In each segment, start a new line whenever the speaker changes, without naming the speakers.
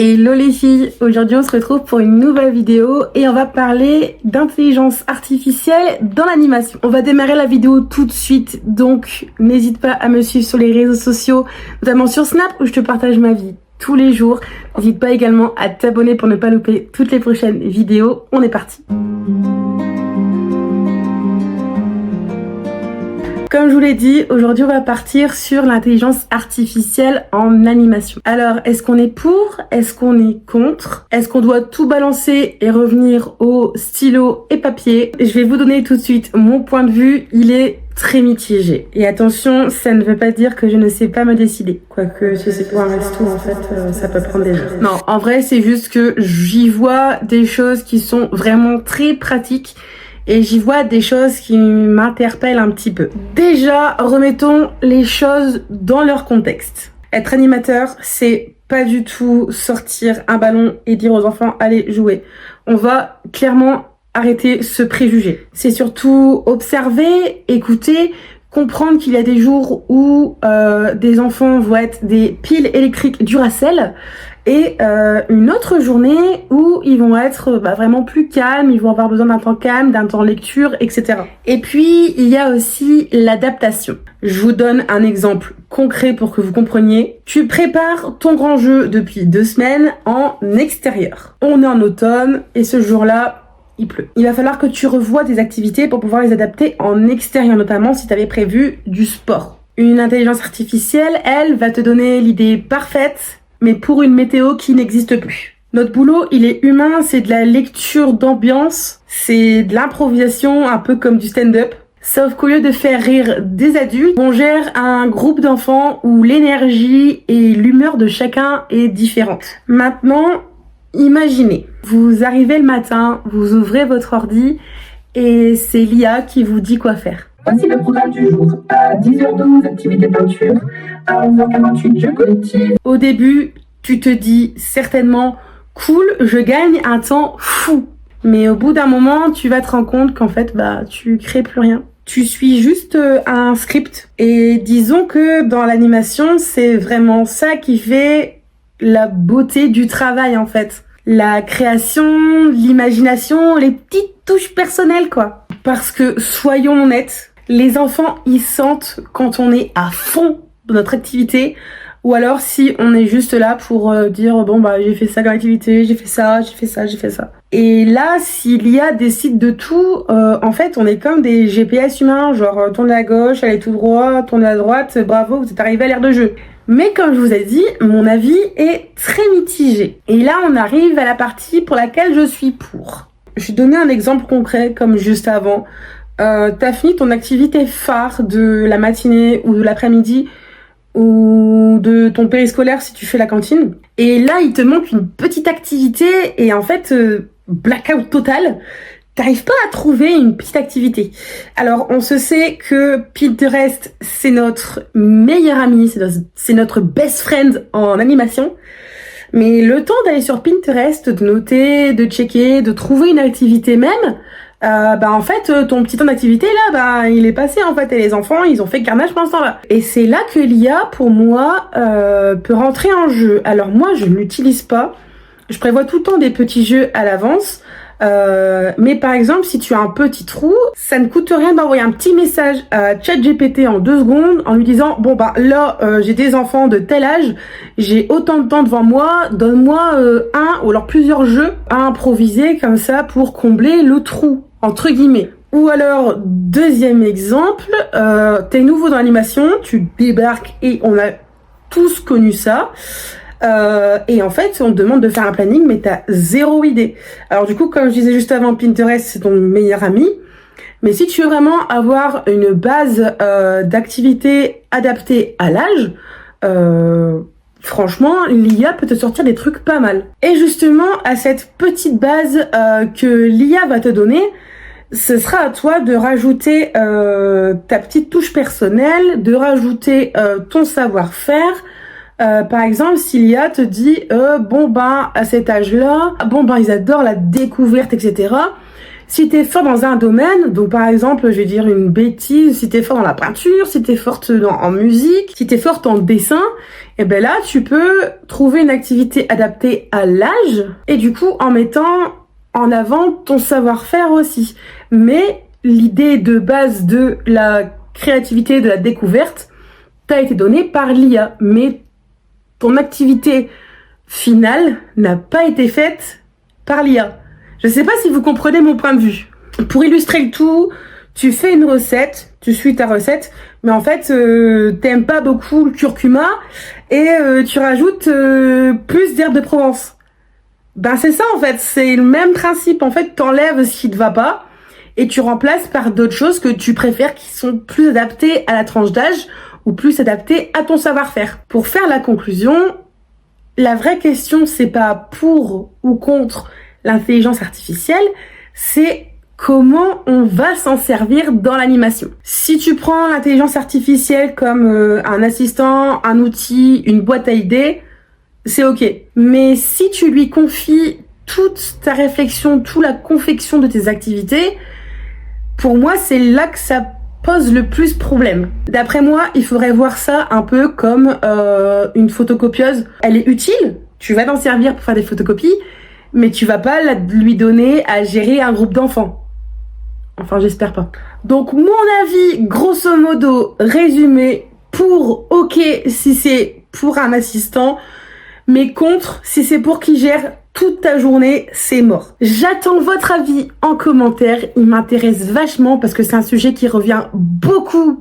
Hello les filles, aujourd'hui on se retrouve pour une nouvelle vidéo et on va parler d'intelligence artificielle dans l'animation. On va démarrer la vidéo tout de suite, donc n'hésite pas à me suivre sur les réseaux sociaux, notamment sur Snap où je te partage ma vie tous les jours. N'hésite pas également à t'abonner pour ne pas louper toutes les prochaines vidéos. On est parti. Comme je vous l'ai dit, aujourd'hui on va partir sur l'intelligence artificielle en animation. Alors, est-ce qu'on est pour? Est-ce qu'on est contre? Est-ce qu'on doit tout balancer et revenir au stylo et papier? Je vais vous donner tout de suite mon point de vue, il est très mitigé. Et attention, ça ne veut pas dire que je ne sais pas me décider. Quoique, si c'est pour un resto, en fait, ça peut prendre des jours. Non, en vrai, c'est juste que j'y vois des choses qui sont vraiment très pratiques. Et j'y vois des choses qui m'interpellent un petit peu. Déjà, remettons les choses dans leur contexte. Être animateur, c'est pas du tout sortir un ballon et dire aux enfants « allez, jouer ». On va clairement arrêter ce préjugé. C'est surtout observer, écouter, comprendre qu'il y a des jours où des enfants vont être des piles électriques Duracell et une autre journée où ils vont être vraiment plus calmes, ils vont avoir besoin d'un temps calme, d'un temps lecture, etc. Et puis, il y a aussi l'adaptation. Je vous donne un exemple concret pour que vous compreniez. Tu prépares ton grand jeu depuis 2 semaines en extérieur. On est en automne et ce jour-là, il pleut. Il va falloir que tu revoies tes activités pour pouvoir les adapter en extérieur, notamment si tu avais prévu du sport. Une intelligence artificielle, elle, va te donner l'idée parfaite, mais pour une météo qui n'existe plus. Notre boulot, il est humain, c'est de la lecture d'ambiance, c'est de l'improvisation, un peu comme du stand-up. Sauf qu'au lieu de faire rire des adultes, on gère un groupe d'enfants où l'énergie et l'humeur de chacun est différente. Maintenant, imaginez, vous arrivez le matin, vous ouvrez votre ordi et c'est l'IA qui vous dit quoi faire.
Voici le programme du jour. À 10h12, activité peinture. À 11h48, jeu collectif.
Au début, tu te dis certainement « cool, je gagne un temps fou ». Mais au bout d'un moment, tu vas te rendre compte qu'en fait, tu crées plus rien. Tu suis juste un script. Et disons que dans l'animation, c'est vraiment ça qui fait la beauté du travail en fait. La création, l'imagination, les petites touches personnelles quoi. Parce que soyons honnêtes, les enfants ils sentent quand on est à fond dans notre activité ou alors si on est juste là pour dire bon j'ai fait ça comme activité, j'ai fait ça. Et là si l'IA décide de tout, en fait on est comme des GPS humains, genre tournez à gauche, allez tout droit, tournez à droite, bravo vous êtes arrivé à l'aire de jeu. Mais comme je vous ai dit, mon avis est très mitigé. Et là on arrive à la partie pour laquelle je suis pour. Je vais donner un exemple concret comme juste avant. T'as fini ton activité phare de la matinée ou de l'après-midi ou de ton périscolaire si tu fais la cantine. Et là, il te manque une petite activité et en fait, blackout total. T'arrives pas à trouver une petite activité. Alors, on se sait que Pinterest, c'est notre meilleur ami, c'est notre best friend en animation. Mais le temps d'aller sur Pinterest, de noter, de checker, de trouver une activité même, en fait ton petit temps d'activité là il est passé en fait et les enfants ils ont fait carnage pendant ce temps-là. Et c'est là que l'IA pour moi peut rentrer en jeu. Alors moi je ne l'utilise pas, je prévois tout le temps des petits jeux à l'avance. Mais par exemple si tu as un petit trou, ça ne coûte rien d'envoyer un petit message à ChatGPT en 2 secondes en lui disant j'ai des enfants de tel âge, j'ai autant de temps devant moi, donne-moi un ou alors plusieurs jeux à improviser comme ça pour combler le trou entre guillemets. Ou alors deuxième exemple, t'es nouveau dans l'animation, tu débarques et on a tous connu ça. Et en fait, on te demande de faire un planning, mais t'as 0 idée. Alors du coup, comme je disais juste avant, Pinterest, c'est ton meilleur ami. Mais si tu veux vraiment avoir une base d'activités adaptée à l'âge, franchement, l'IA peut te sortir des trucs pas mal. Et justement, à cette petite base que l'IA va te donner, ce sera à toi de rajouter ta petite touche personnelle, de rajouter ton savoir-faire. Par exemple, si l'IA te dit à cet âge-là, ils adorent la découverte, etc. Si t'es fort dans un domaine, donc par exemple, je vais dire une bêtise, si t'es fort dans la peinture, si t'es forte en musique, si t'es forte en dessin, et ben là, tu peux trouver une activité adaptée à l'âge et du coup, en mettant en avant ton savoir-faire aussi. Mais l'idée de base de la créativité, de la découverte, t'a été donnée par l'IA. Mais ton activité finale n'a pas été faite par l'IA. Je sais pas si vous comprenez mon point de vue. Pour illustrer le tout, tu fais une recette, tu suis ta recette, mais en fait, t'aimes pas beaucoup le curcuma et tu rajoutes plus d'herbes de Provence. Ben c'est ça en fait, c'est le même principe. En fait, t'enlèves ce qui te va pas et tu remplaces par d'autres choses que tu préfères qui sont plus adaptées à la tranche d'âge ou plus adaptées à ton savoir-faire. Pour faire la conclusion, la vraie question, c'est pas pour ou contre l'intelligence artificielle, c'est comment on va s'en servir dans l'animation. Si tu prends l'intelligence artificielle comme un assistant, un outil, une boîte à idées, c'est ok. Mais si tu lui confies toute ta réflexion, toute la confection de tes activités, pour moi, c'est là que ça pose le plus problème. D'après moi, il faudrait voir ça un peu comme une photocopieuse. Elle est utile, tu vas t'en servir pour faire des photocopies, mais tu vas pas lui donner à gérer un groupe d'enfants. Enfin, j'espère pas. Donc, mon avis, grosso modo, résumé, pour ok si c'est pour un assistant, mais contre si c'est pour qui gère toute ta journée, c'est mort. J'attends votre avis en commentaire, il m'intéresse vachement parce que c'est un sujet qui revient beaucoup,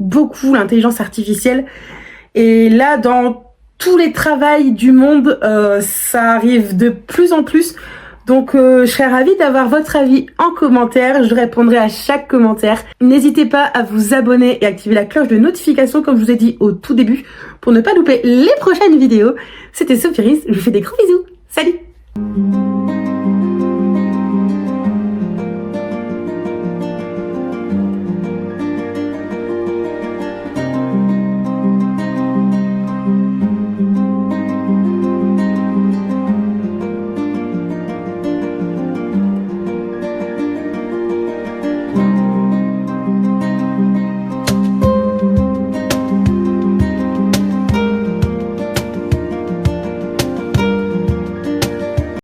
l'intelligence artificielle. Et là, dans tous les travails du monde, ça arrive de plus en plus. Donc, je serais ravie d'avoir votre avis en commentaire. Je répondrai à chaque commentaire. N'hésitez pas à vous abonner et activer la cloche de notification, comme je vous ai dit au tout début, pour ne pas louper les prochaines vidéos. C'était Sophiris, je vous fais des gros bisous. Salut!